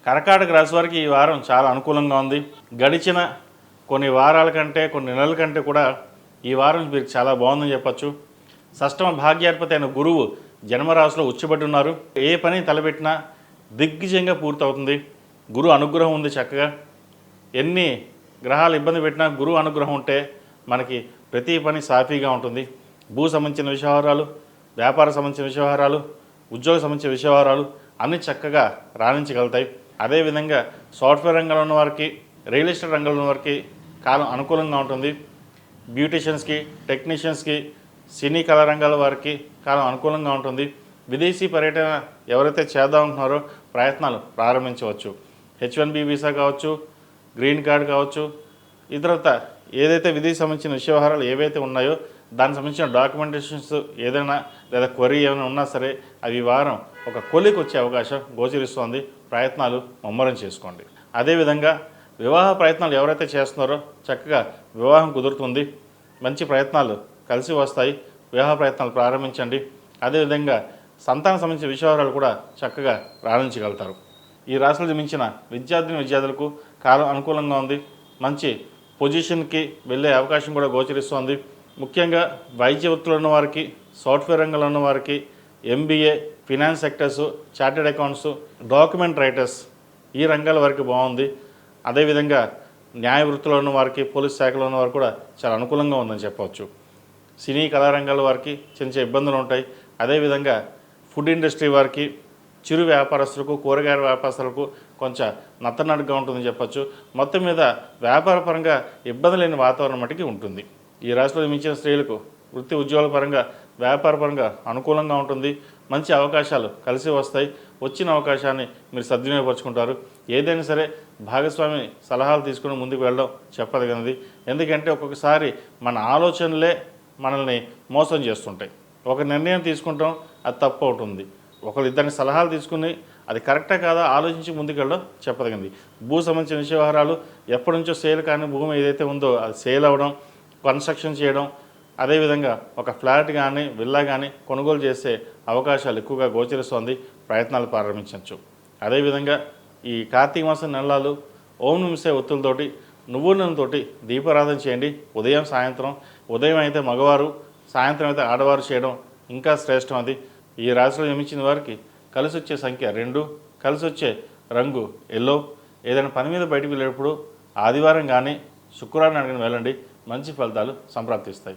కర్కాటక రాశి వారికి ఈ వారం చాలా అనుకూలంగా ఉంది. గడిచిన కొన్ని వారాల కంటే కొన్ని నెలల కంటే కూడా ఈ వారం మీకు చాలా బాగుందని చెప్పచ్చు. షష్టమ భాగ్యాధిపతి అయిన గురువు జన్మరాశిలో ఉచ్చబడి ఉన్నారు. ఏ పని తలపెట్టినా దిగ్విజయంగా పూర్తవుతుంది. గురు అనుగ్రహం ఉంది. చక్కగా ఎన్ని గ్రహాలు ఇబ్బంది పెట్టినా గురువు అనుగ్రహం ఉంటే మనకి ప్రతి పని సాఫీగా ఉంటుంది. భూ సంబంధించిన వ్యవహారాలు, వ్యాపార సంబంధించిన వ్యవహారాలు, ఉద్యోగ సంబంధించిన వ్యవహారాలు అన్నీ చక్కగా రాణించగలుగుతాయి. అదేవిధంగా సాఫ్ట్వేర్ రంగంలో ఉన్న వారికి, రియల్ ఎస్టేట్ రంగంలో ఉన్న వారికి కాలం అనుకూలంగా ఉంటుంది. బ్యూటీషియన్స్కి, టెక్నీషియన్స్కి, సినీ కళా రంగాల వారికి కాలం అనుకూలంగా ఉంటుంది. విదేశీ పర్యటన ఎవరైతే చేద్దామనుకుంటున్నారో ప్రయత్నాలు ప్రారంభించవచ్చు. H1B వీసా కావచ్చు, గ్రీన్ కార్డ్ కావచ్చు, ఇతరత ఏదైతే విదేశీ సంబంధించిన వ్యవహారాలు ఏవైతే ఉన్నాయో దానికి సంబంధించిన డాక్యుమెంటేషన్స్ ఏదైనా లేదా క్వరీ ఏమైనా ఉన్నా సరే అవి వారం ఒక కొలికి వచ్చే అవకాశం గోచరిస్తోంది. ప్రయత్నాలు ముమ్మరం చేసుకోండి. అదేవిధంగా వివాహ ప్రయత్నాలు ఎవరైతే చేస్తున్నారో చక్కగా వివాహం కుదురుతుంది. మంచి ప్రయత్నాలు కలిసి వస్తాయి. వివాహ ప్రయత్నాలు ప్రారంభించండి. అదేవిధంగా సంతానం సంబంధించిన విషయాలు కూడా చక్కగా రాణించగలుగుతారు. ఈ రాశులు జన్మించిన విద్యార్థులకు కాలం అనుకూలంగా ఉంది. మంచి పొజిషన్కి వెళ్ళే అవకాశం కూడా గోచరిస్తోంది. ముఖ్యంగా వైద్య వృత్తులు ఉన్న వారికి, సాఫ్ట్వేర్ రంగంలో ఉన్న వారికి, MBA, finance sectors, chartered accounts, document writers ఈ రంగాల వరకు బాగుంది. అదేవిధంగా న్యాయ వృత్తిలో ఉన్న వారికి, పోలీస్ శాఖలో ఉన్న వారికి కూడా చాలా అనుకూలంగా ఉందని చెప్పవచ్చు. సినీ కళారంగాల వారికి చిన్న ఇబ్బందులు ఉంటాయి. అదేవిధంగా ఫుడ్ ఇండస్ట్రీ వారికి, చిరు వ్యాపారస్తులకు, కూరగాయల వ్యాపారస్తులకు కొంచెం నత్తనడుగా ఉంటుందని చెప్పచ్చు. మొత్తం మీద వ్యాపారపరంగా ఇబ్బంది లేని వాతావరణం మటుకి ఉంటుంది. ఈ రాశిలో మించిన స్త్రీలకు వృత్తి ఉద్యోగాల పరంగా, వ్యాపారపరంగా అనుకూలంగా ఉంటుంది. మంచి అవకాశాలు కలిసి వస్తాయి. వచ్చిన అవకాశాన్ని మీరు సద్వినియోగపరుచుకుంటారు. ఏదైనా సరే భాగస్వామి సలహాలు తీసుకుని ముందుకు వెళ్ళడం చెప్పదగినది. ఎందుకంటే ఒక్కొక్కసారి మన ఆలోచనలే మనల్ని మోసం చేస్తుంటాయి. ఒక నిర్ణయం తీసుకుంటాం, అది తప్పు అవుతుంది. ఒకరిద్దరిని సలహాలు తీసుకుని అది కరెక్టా కాదా ఆలోచించి ముందుకెళ్ళడం చెప్పదగింది. భూ సంబంధించిన వ్యవహారాలు ఎప్పటి నుంచో సేల్ కానీ భూమి ఏదైతే ఉందో అది సేల్ అవ్వడం, కన్స్ట్రక్షన్ చేయడం, అదేవిధంగా ఒక ఫ్లాట్ కానీ విల్లా కానీ కొనుగోలు చేసే అవకాశాలు ఎక్కువగా గోచరిస్తోంది. ప్రయత్నాలు ప్రారంభించవచ్చు. అదేవిధంగా ఈ కార్తీక మాసం నెలలు ఓం నమస్తే ఒత్తులతోటి, నువ్వుల నూనెతోటి దీపారాధన చేయండి. ఉదయం సాయంత్రం. ఉదయం అయితే మగవారు, సాయంత్రం అయితే ఆడవారు చేయడం ఇంకా శ్రేష్టం. అది ఈ రాశిలో జన్మించిన వారికి కలిసి వచ్చే సంఖ్య 2, కలిసి వచ్చే రంగు ఎల్లో. ఏదైనా పని మీద బయటకు వెళ్ళేటప్పుడు ఆదివారం కానీ శుక్రవారం అడిగిన వెళ్ళండి. మంచి ఫలితాలు సంప్రాప్తిస్తాయి.